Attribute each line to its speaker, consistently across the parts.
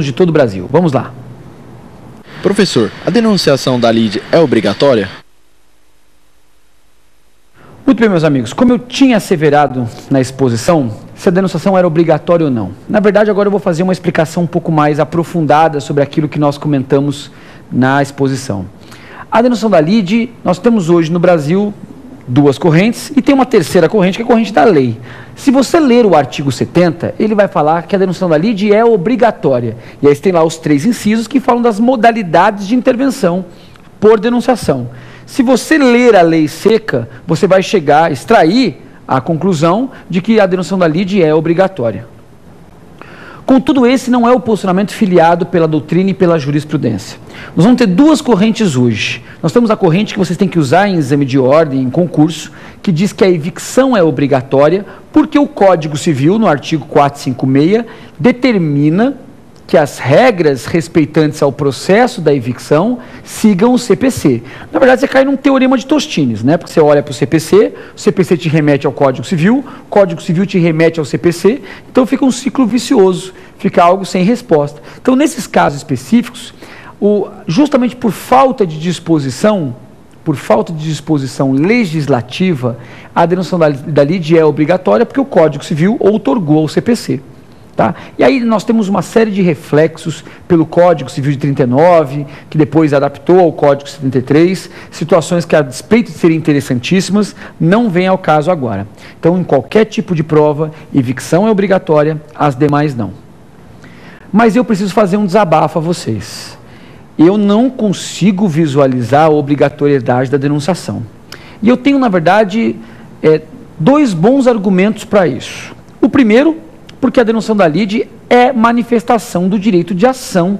Speaker 1: de todo o Brasil. Vamos lá.
Speaker 2: Professor, a denunciação da lide é obrigatória?
Speaker 1: Muito bem, meus amigos. Como eu tinha asseverado na exposição, se a denunciação era obrigatória ou não. Na verdade, agora eu vou fazer uma explicação um pouco mais aprofundada sobre aquilo que nós comentamos na exposição. A denunciação da lide, nós temos hoje no Brasil duas correntes e tem uma terceira corrente, que é a corrente da lei. Se você ler o artigo 70, ele vai falar que a denunciação da lide é obrigatória. E aí tem lá os 3 incisos que falam das modalidades de intervenção por denunciação. Se você ler a lei seca, você vai extrair a conclusão de que a denunciação da lide é obrigatória. Contudo, esse não é o posicionamento filiado pela doutrina e pela jurisprudência. Nós vamos ter duas correntes hoje. Nós temos a corrente que vocês têm que usar em exame de ordem, em concurso, que diz que a evicção é obrigatória, porque o Código Civil, no artigo 456, determina que as regras respeitantes ao processo da evicção sigam o CPC. Na verdade, você cai num teorema de Tostines, né? Porque você olha para o CPC te remete ao Código Civil, o Código Civil te remete ao CPC, então fica um ciclo vicioso, fica algo sem resposta. Então, nesses casos específicos, justamente por falta de disposição legislativa, a denunciação da lide é obrigatória porque o Código Civil outorgou ao CPC. Tá? E aí nós temos uma série de reflexos pelo Código Civil de 39, que depois adaptou ao Código de 73, situações que, a despeito de serem interessantíssimas, não vêm ao caso agora. Então, em qualquer tipo de prova, evicção é obrigatória, as demais não. Mas eu preciso fazer um desabafo a vocês. Eu não consigo visualizar a obrigatoriedade da denunciação. E eu tenho, na verdade, 2 bons argumentos para isso. O primeiro, porque a denunciação da lide é manifestação do direito de ação.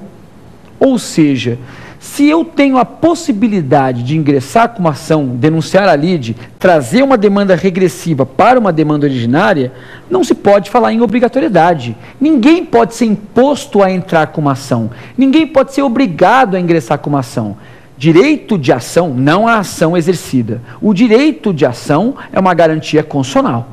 Speaker 1: Ou seja, se eu tenho a possibilidade de ingressar com uma ação, denunciar a lide, trazer uma demanda regressiva para uma demanda originária, não se pode falar em obrigatoriedade. Ninguém pode ser imposto a entrar com uma ação. Ninguém pode ser obrigado a ingressar com uma ação. Direito de ação, não a ação exercida. O direito de ação é uma garantia constitucional.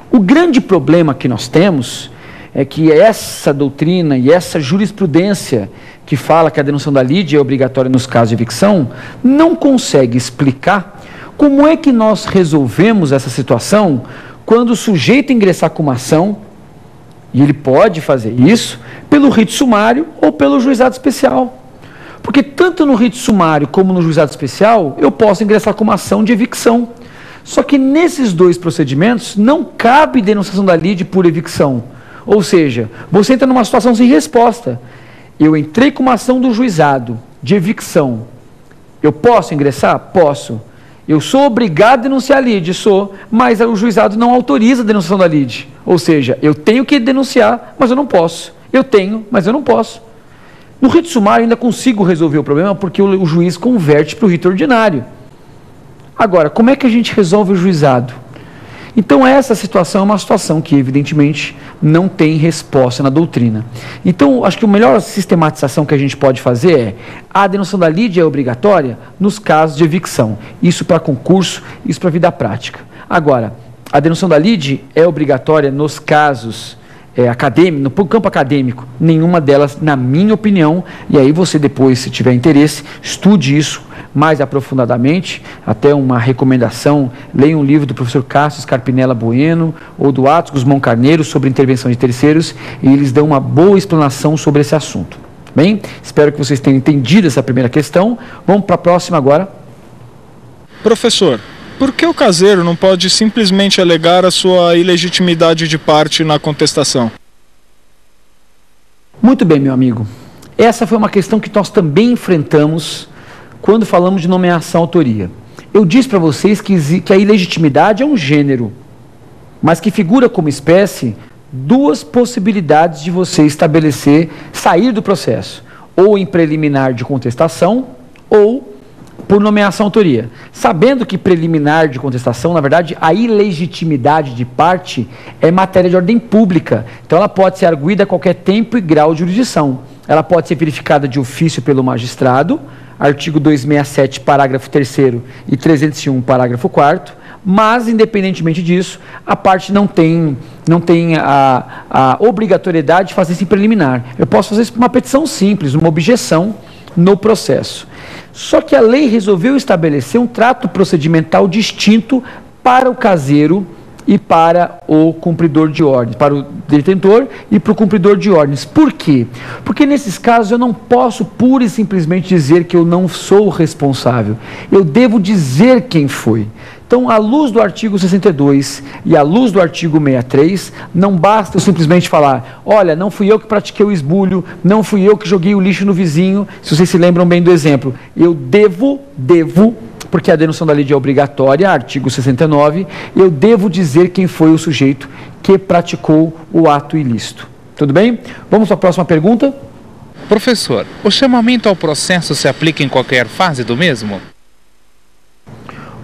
Speaker 1: O grande problema que nós temos é que essa doutrina e essa jurisprudência que fala que a denunciação da lide é obrigatória nos casos de evicção, não consegue explicar como é que nós resolvemos essa situação quando o sujeito ingressar com uma ação, e ele pode fazer isso, pelo rito sumário ou pelo juizado especial. Porque tanto no rito sumário como no juizado especial, eu posso ingressar com uma ação de evicção. Só que nesses 2 procedimentos não cabe denunciação da lide por evicção. Ou seja, você entra numa situação sem resposta. Eu entrei com uma ação do juizado de evicção. Eu posso ingressar? Posso. Eu sou obrigado a denunciar a lide? Sou. Mas o juizado não autoriza a denunciação da lide. Ou seja, eu tenho que denunciar, mas eu não posso. Eu tenho, mas eu não posso. No rito sumário ainda consigo resolver o problema porque o juiz converte para o rito ordinário. Agora, como é que a gente resolve o juizado? Então, essa situação é uma situação que, evidentemente, não tem resposta na doutrina. Então, acho que a melhor sistematização que a gente pode fazer é a denunciação da lide é obrigatória nos casos de evicção. Isso para concurso, isso para vida prática. Agora, a denunciação da lide é obrigatória nos casos acadêmicos, no campo acadêmico, nenhuma delas, na minha opinião, e aí você depois, se tiver interesse, estude isso mais aprofundadamente, até uma recomendação, leia um livro do professor Cássio Scarpinella Bueno ou do Atos Guzmão Carneiro sobre intervenção de terceiros, e eles dão uma boa explanação sobre esse assunto. Bem, espero que vocês tenham entendido essa primeira questão. Vamos para a próxima agora.
Speaker 3: Professor, por que o caseiro não pode simplesmente alegar a sua ilegitimidade de parte na contestação?
Speaker 1: Muito bem, meu amigo. Essa foi uma questão que nós também enfrentamos quando falamos de nomeação-autoria. Eu disse para vocês que a ilegitimidade é um gênero, mas que figura como espécie 2 possibilidades de você estabelecer, sair do processo, ou em preliminar de contestação, ou por nomeação-autoria. Sabendo que preliminar de contestação, na verdade, a ilegitimidade de parte é matéria de ordem pública, então ela pode ser arguída a qualquer tempo e grau de jurisdição. Ela pode ser verificada de ofício pelo magistrado, artigo 267, parágrafo 3º e 301, parágrafo 4º, Mas, independentemente disso, a parte não tem a obrigatoriedade de fazer isso em preliminar. Eu posso fazer isso por uma petição simples, uma objeção no processo. Só que a lei resolveu estabelecer um trato procedimental distinto para o caseiro e para o cumpridor de ordens, para o detentor e para o cumpridor de ordens. Por quê? Porque nesses casos eu não posso pura e simplesmente dizer que eu não sou responsável. Eu devo dizer quem foi. Então, à luz do artigo 62 e à luz do artigo 63, não basta eu simplesmente falar, olha, não fui eu que pratiquei o esbulho, não fui eu que joguei o lixo no vizinho, se vocês se lembram bem do exemplo. Eu devo, porque a denunciação da lide é obrigatória, artigo 69, eu devo dizer quem foi o sujeito que praticou o ato ilícito. Tudo bem? Vamos para a próxima pergunta.
Speaker 4: Professor, o chamamento ao processo se aplica em qualquer fase do mesmo?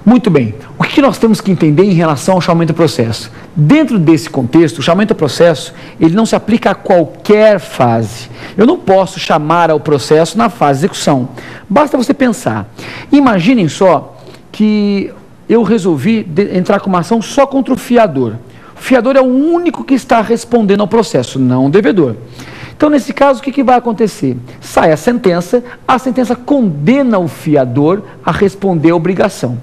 Speaker 1: Muito bem. O que nós temos que entender em relação ao chamamento ao processo? Dentro desse contexto, o chamamento ao processo, ele não se aplica a qualquer fase. Eu não posso chamar ao processo na fase de execução. Basta você pensar. Imaginem só que eu resolvi entrar com uma ação só contra o fiador. O fiador é o único que está respondendo ao processo, não o devedor. Então, nesse caso, o que vai acontecer? Sai a sentença condena o fiador a responder a obrigação.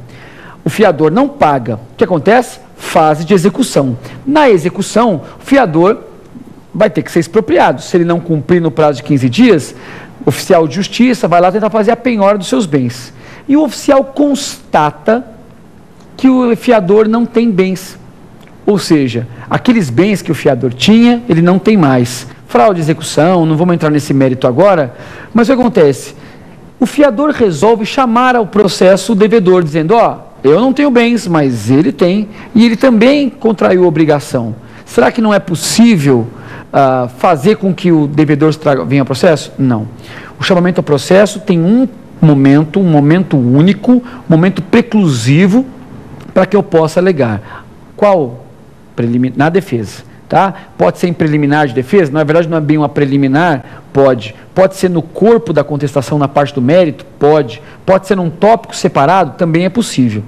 Speaker 1: O fiador não paga. O que acontece? Fase de execução. Na execução, o fiador vai ter que ser expropriado. Se ele não cumprir no prazo de 15 dias, o oficial de justiça vai lá tentar fazer a penhora dos seus bens. E o oficial constata que o fiador não tem bens. Ou seja, aqueles bens que o fiador tinha, ele não tem mais. Fraude de execução, não vamos entrar nesse mérito agora, mas o que acontece? O fiador resolve chamar ao processo o devedor, dizendo, eu não tenho bens, mas ele tem, e ele também contraiu obrigação. Será que não é possível fazer com que o devedor venha ao processo? Não. O chamamento ao processo tem um momento único, um momento preclusivo para que eu possa alegar. Qual? Na defesa. Tá? Pode ser em preliminar de defesa? Na verdade não é bem uma preliminar? Pode. Pode ser no corpo da contestação na parte do mérito? Pode. Pode ser num tópico separado? Também é possível.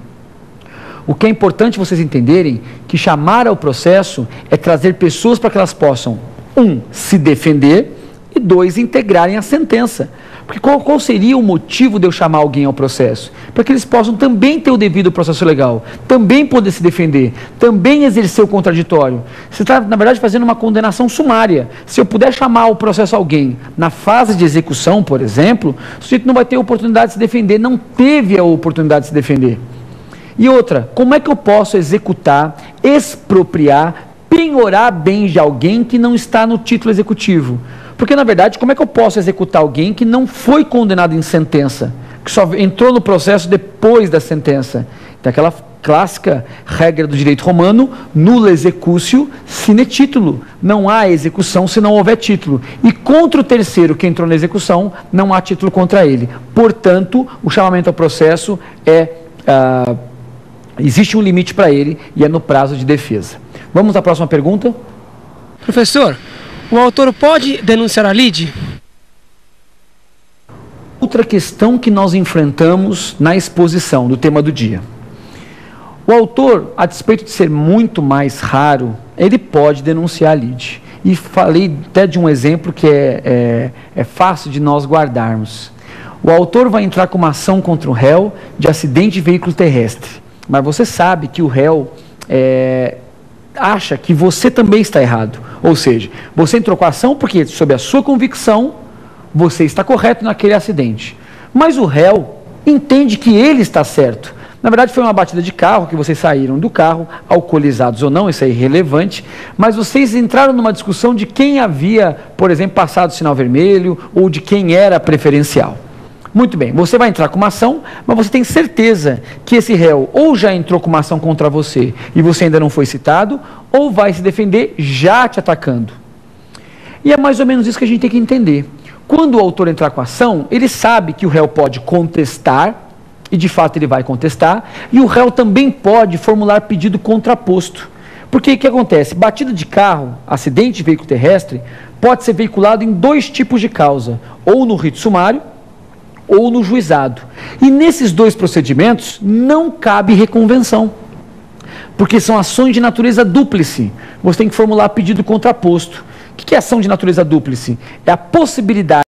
Speaker 1: O que é importante vocês entenderem que chamar ao processo é trazer pessoas para que elas possam, 1, se defender e 2, integrarem a sentença. Porque qual seria o motivo de eu chamar alguém ao processo? Para que eles possam também ter o devido processo legal, também poder se defender, também exercer o contraditório. Você está, na verdade, fazendo uma condenação sumária. Se eu puder chamar ao processo alguém na fase de execução, por exemplo, o sujeito não vai ter oportunidade de se defender, não teve a oportunidade de se defender. E outra, como é que eu posso executar, expropriar, penhorar bens de alguém que não está no título executivo? Porque, na verdade, como é que eu posso executar alguém que não foi condenado em sentença, que só entrou no processo depois da sentença? Tem aquela clássica regra do direito romano, nulla executio sine titulo. Não há execução se não houver título. E contra o terceiro que entrou na execução, não há título contra ele. Portanto, o chamamento ao processo existe um limite para ele e é no prazo de defesa. Vamos à próxima pergunta?
Speaker 5: Professor, o autor pode denunciar a lide?
Speaker 1: Outra questão que nós enfrentamos na exposição do tema do dia. O autor, a despeito de ser muito mais raro, ele pode denunciar a lide. E falei até de um exemplo que é fácil de nós guardarmos. O autor vai entrar com uma ação contra o réu de acidente de veículo terrestre. Mas você sabe que o réu acha que você também está errado. Ou seja, você entrou com a ação porque, sob a sua convicção, você está correto naquele acidente. Mas o réu entende que ele está certo. Na verdade, foi uma batida de carro, que vocês saíram do carro, alcoolizados ou não, isso é irrelevante, mas vocês entraram numa discussão de quem havia, por exemplo, passado o sinal vermelho, ou de quem era preferencial. Muito bem, você vai entrar com uma ação, mas você tem certeza que esse réu ou já entrou com uma ação contra você e você ainda não foi citado, ou vai se defender já te atacando. E é mais ou menos isso que a gente tem que entender. Quando o autor entrar com a ação, ele sabe que o réu pode contestar, e de fato ele vai contestar, e o réu também pode formular pedido contraposto. Porque o que acontece? Batida de carro, acidente de veículo terrestre, pode ser veiculado em 2 tipos de causa, ou no rito sumário, ou no juizado. E nesses 2 procedimentos não cabe reconvenção. Porque são ações de natureza dúplice. Você tem que formular pedido contraposto. O que é ação de natureza dúplice? É a possibilidade